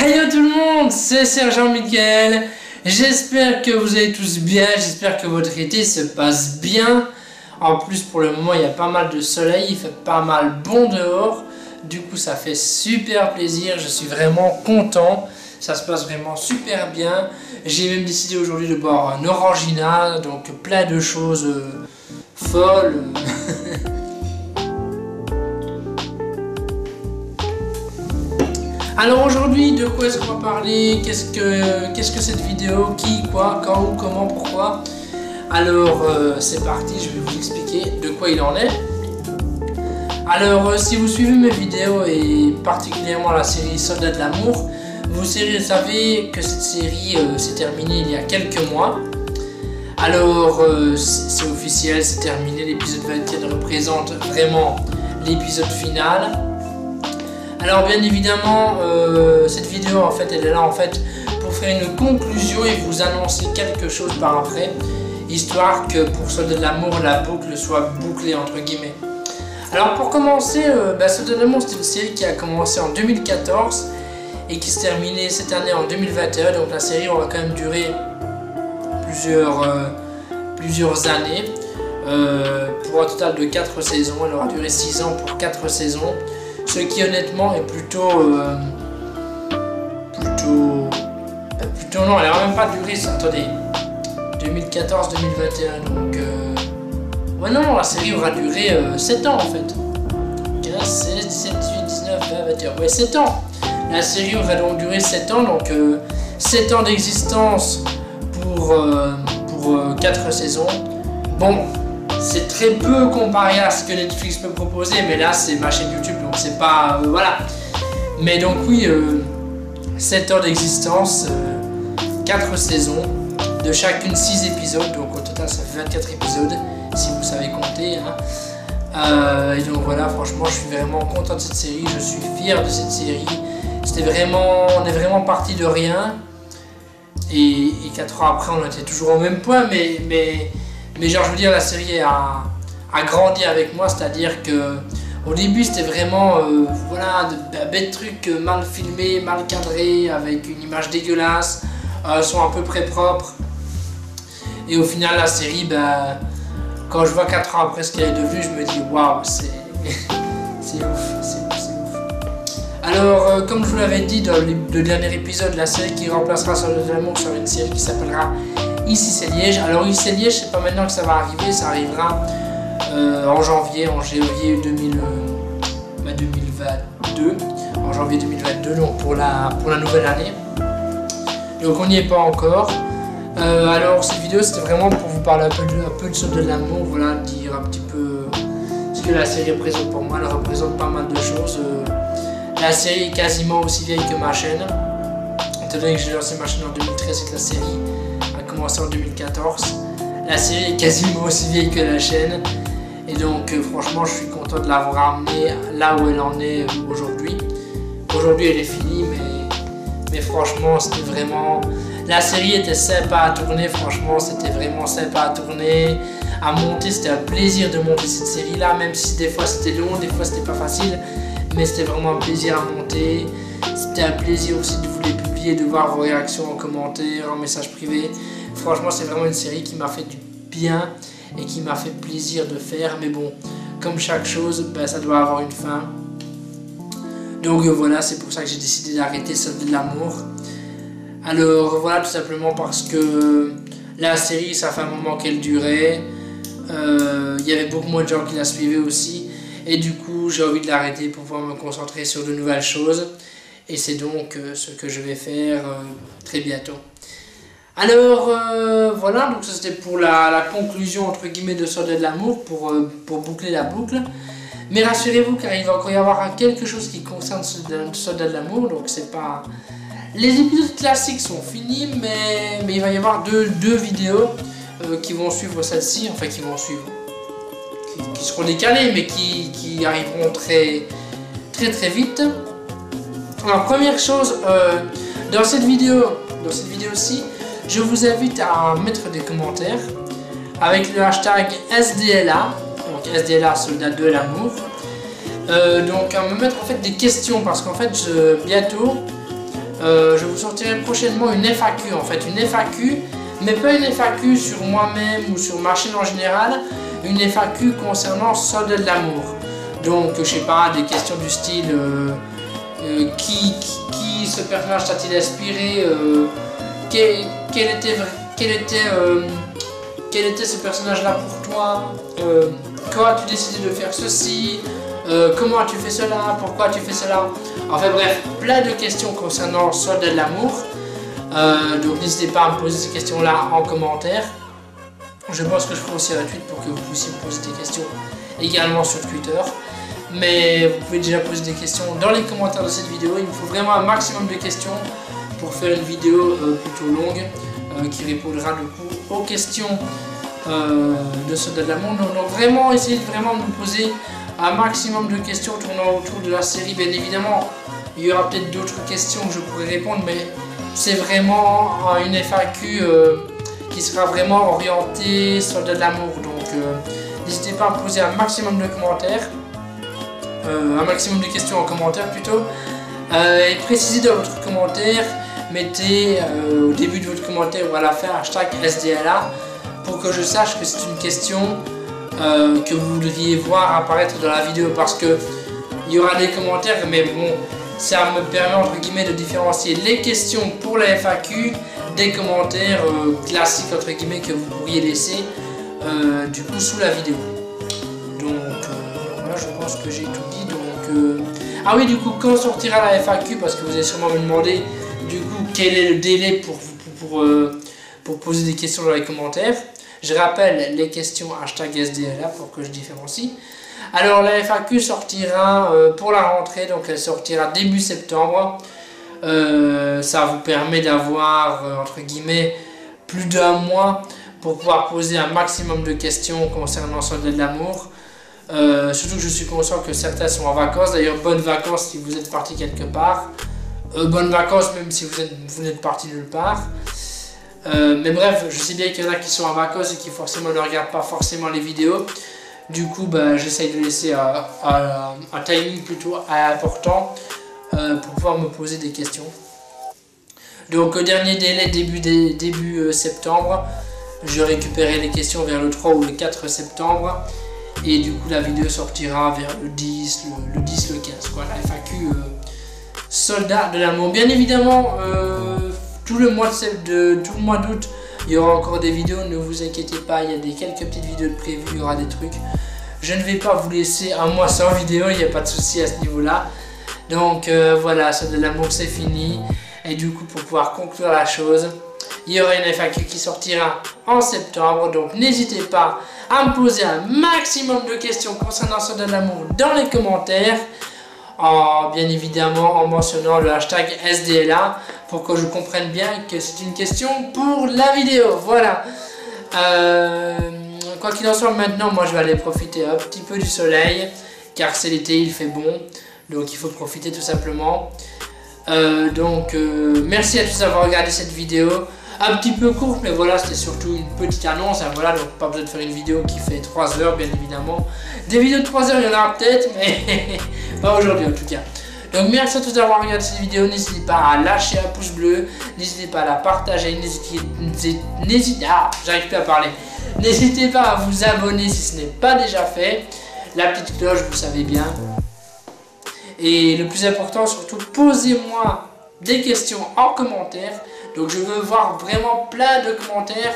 Hey yo tout le monde, c'est Sergent Michael. J'espère que vous allez tous bien, j'espère que votre été se passe bien. En plus pour le moment il y a pas mal de soleil, il fait pas mal bon dehors. Du coup ça fait super plaisir, je suis vraiment content. Ça se passe vraiment super bien. J'ai même décidé aujourd'hui de boire un Orangina, donc plein de choses folles. Alors aujourd'hui, de quoi est-ce qu'on va parler? Qu'est-ce que cette vidéo? Qui, quoi, quand, où, comment, pourquoi? Alors c'est parti, je vais vous expliquer de quoi il en est. Alors si vous suivez mes vidéos et particulièrement la série Soldats de l'amour, vous savez que cette série s'est terminée il y a quelques mois. Alors c'est officiel, c'est terminé, l'épisode 21 représente vraiment l'épisode final. Alors bien évidemment, cette vidéo en fait elle est là en fait pour faire une conclusion et vous annoncer quelque chose par après, histoire que pour Soldats de l'amour la boucle soit bouclée entre guillemets. Alors pour commencer, Soldats de l'amour c'est une série qui a commencé en 2014 et qui se terminait cette année en 2021, donc la série aura quand même duré plusieurs années, pour un total de 4 saisons, elle aura duré 6 ans pour 4 saisons. Ce qui honnêtement est plutôt non, elle n'a même pas duré ça, attendez, 2014-2021, donc ouais non, la série aura duré 7 ans en fait, 15, 16, 17, 18, 19, 20, 21, ouais 7 ans, la série aura donc duré 7 ans, donc 7 ans d'existence pour 4 saisons, bon, c'est très peu comparé à ce que Netflix peut proposer, mais là c'est ma chaîne YouTube donc c'est pas. Voilà. Mais donc oui, 7 heures d'existence, 4 saisons, de chacune 6 épisodes, donc au total ça fait 24 épisodes si vous savez compter. Hein. Et donc voilà, franchement je suis vraiment content de cette série, je suis fier de cette série. On est vraiment parti de rien. Et 4 ans après on était toujours au même point, mais genre je veux dire la série a grandi avec moi, c'est-à-dire que au début c'était vraiment voilà, de bêtes trucs mal filmés, mal cadrés, avec une image dégueulasse, son à peu près propre. Et au final la série, quand je vois 4 ans après ce qu'elle est devenue, je me dis waouh, c'est ouf, c'est ouf. Alors comme je vous l'avais dit dans le dernier épisode, la série qui remplacera Soldats de l'amour sera une série qui s'appellera Ici c'est Liège. Alors Ici c'est Liège, c'est pas maintenant que ça va arriver, ça arrivera en janvier 2022, en janvier 2022, donc pour la nouvelle année. Donc on n'y est pas encore. Alors cette vidéo c'était vraiment pour vous parler un peu de Soldats de l'amour, voilà, dire un petit peu ce que la série représente pour moi. Elle représente pas mal de choses. La série est quasiment aussi vieille que ma chaîne, étant donné que j'ai lancé ma chaîne en 2013 et que la série a commencé en 2014. La série est quasiment aussi vieille que la chaîne. Et donc franchement je suis content de l'avoir amenée là où elle en est aujourd'hui. Aujourd'hui elle est finie, mais franchement c'était vraiment... La série était sympa à tourner, franchement c'était vraiment sympa à tourner, à monter, c'était un plaisir de monter cette série là, même si des fois c'était long, des fois c'était pas facile, mais c'était vraiment un plaisir à monter. C'était un plaisir aussi de vous les publier, de voir vos réactions en commentaire, en message privé. Franchement c'est vraiment une série qui m'a fait du bien et qui m'a fait plaisir de faire, mais bon, comme chaque chose, ça doit avoir une fin. Donc voilà, c'est pour ça que j'ai décidé d'arrêter Soldats de l'amour. Alors voilà, tout simplement parce que la série, ça fait un moment qu'elle durait, il y avait beaucoup moins de gens qui la suivaient aussi, et du coup j'ai envie de l'arrêter pour pouvoir me concentrer sur de nouvelles choses, et c'est donc ce que je vais faire très bientôt. Alors voilà, donc ça c'était pour la conclusion entre guillemets de Soldats de l'amour, pour boucler la boucle. Mais rassurez-vous car il va encore y avoir quelque chose qui concerne Soldats de l'amour, donc c'est pas... Les épisodes classiques sont finis, mais il va y avoir deux vidéos qui vont suivre celle-ci, enfin qui vont suivre, qui seront décalées, mais qui arriveront très vite. Alors première chose, dans cette vidéo-ci, je vous invite à mettre des commentaires avec le hashtag SDLA, donc SDLA Soldats de l'amour. Donc à me mettre en fait des questions, parce qu'en fait bientôt je vous sortirai prochainement une FAQ, en fait, une FAQ, mais pas une FAQ sur moi-même ou sur ma chaîne en général, une FAQ concernant Soldats de l'amour. Donc, je sais pas, des questions du style qui ce personnage t'a-t-il inspiré, quel était ce personnage-là pour toi, quand as-tu décidé de faire ceci, comment as-tu fait cela, pourquoi as-tu fait cela. Enfin bref, plein de questions concernant Soldats de l'amour. Donc n'hésitez pas à me poser ces questions-là en commentaire. Je pense que je ferai aussi un tweet pour que vous puissiez me poser des questions également sur Twitter. Mais vous pouvez déjà poser des questions dans les commentaires de cette vidéo. Il me faut vraiment un maximum de questions pour faire une vidéo plutôt longue qui répondra du coup aux questions de Soldats de l'amour. Donc vraiment, essayez vraiment de me poser un maximum de questions tournant autour de la série. Bien évidemment, il y aura peut-être d'autres questions que je pourrai répondre, mais c'est vraiment une FAQ qui sera vraiment orientée Soldats de l'amour. Donc n'hésitez pas à me poser un maximum de commentaires, un maximum de questions en commentaire plutôt, et précisez dans votre commentaire, mettez au début de votre commentaire ou à la fin hashtag SDLA pour que je sache que c'est une question que vous voudriez voir apparaître dans la vidéo, parce que il y aura des commentaires, mais bon, ça me permet entre guillemets de différencier les questions pour la FAQ des commentaires classiques entre guillemets que vous pourriez laisser du coup sous la vidéo. Donc voilà, je pense que j'ai tout dit. Donc ah oui, du coup, quand sortira la FAQ, parce que vous allez sûrement me demander du coup quel est le délai pour poser des questions dans les commentaires. Je rappelle les questions hashtag SDLA pour que je différencie. Alors la FAQ sortira pour la rentrée, donc elle sortira début septembre. Ça vous permet d'avoir entre guillemets plus d'un mois pour pouvoir poser un maximum de questions concernant Soldats de l'amour. Surtout que je suis conscient que certains sont en vacances. D'ailleurs, bonnes vacances si vous êtes parti quelque part. Bonnes vacances même si vous n'êtes parti nulle part. Mais bref, je sais bien qu'il y en a qui sont en vacances et qui forcément ne regardent pas forcément les vidéos. Du coup, j'essaye de laisser un timing plutôt important pour pouvoir me poser des questions. Donc, dernier délai début septembre. Je récupérerai les questions vers le 3 ou le 4 septembre. Et du coup, la vidéo sortira vers le 10, le 10, le 15. Quoi, la FAQ Soldats de l'amour. Bien évidemment, tout le mois d'août, il y aura encore des vidéos, ne vous inquiétez pas, il y a quelques petites vidéos de prévues, il y aura des trucs. Je ne vais pas vous laisser un mois sans vidéo, il n'y a pas de souci à ce niveau-là. Donc voilà, Soldats de l'amour c'est fini. Et du coup, pour pouvoir conclure la chose, il y aura une FAQ qui sortira en septembre. Donc n'hésitez pas à me poser un maximum de questions concernant Soldats de l'amour dans les commentaires. Bien évidemment en mentionnant le hashtag SDLA pour que je comprenne bien que c'est une question pour la vidéo. Voilà. Quoi qu'il en soit, maintenant moi je vais aller profiter un petit peu du soleil car c'est l'été, il fait bon, donc il faut profiter tout simplement. Merci à tous d'avoir regardé cette vidéo. Un petit peu courte, mais voilà, c'était surtout une petite annonce, hein, voilà, donc pas besoin de faire une vidéo qui fait 3 heures, bien évidemment. Des vidéos de 3 heures, il y en aura peut-être, mais pas aujourd'hui en tout cas. Donc merci à tous d'avoir regardé cette vidéo, n'hésitez pas à lâcher un pouce bleu, n'hésitez pas à la partager, j'arrive plus à parler. N'hésitez pas à vous abonner si ce n'est pas déjà fait, la petite cloche, vous savez bien. Et le plus important, surtout, posez-moi des questions en commentaire. Donc je veux voir vraiment plein de commentaires.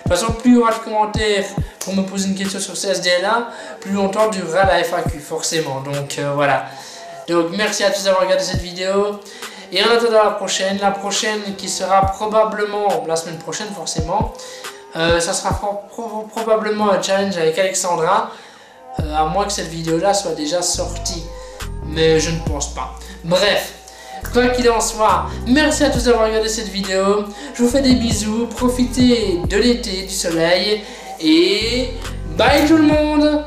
De toute façon, plus il y aura de commentaires pour me poser une question sur CSDLA, plus longtemps durera la FAQ, forcément. Donc voilà. Donc merci à tous d'avoir regardé cette vidéo. Et en attendant la prochaine qui sera probablement la semaine prochaine, forcément. Ça sera probablement un challenge avec Alexandra. À moins que cette vidéo-là soit déjà sortie. Mais je ne pense pas. Bref. Quoi qu'il en soit, merci à tous d'avoir regardé cette vidéo. Je vous fais des bisous, profitez de l'été, du soleil et bye tout le monde!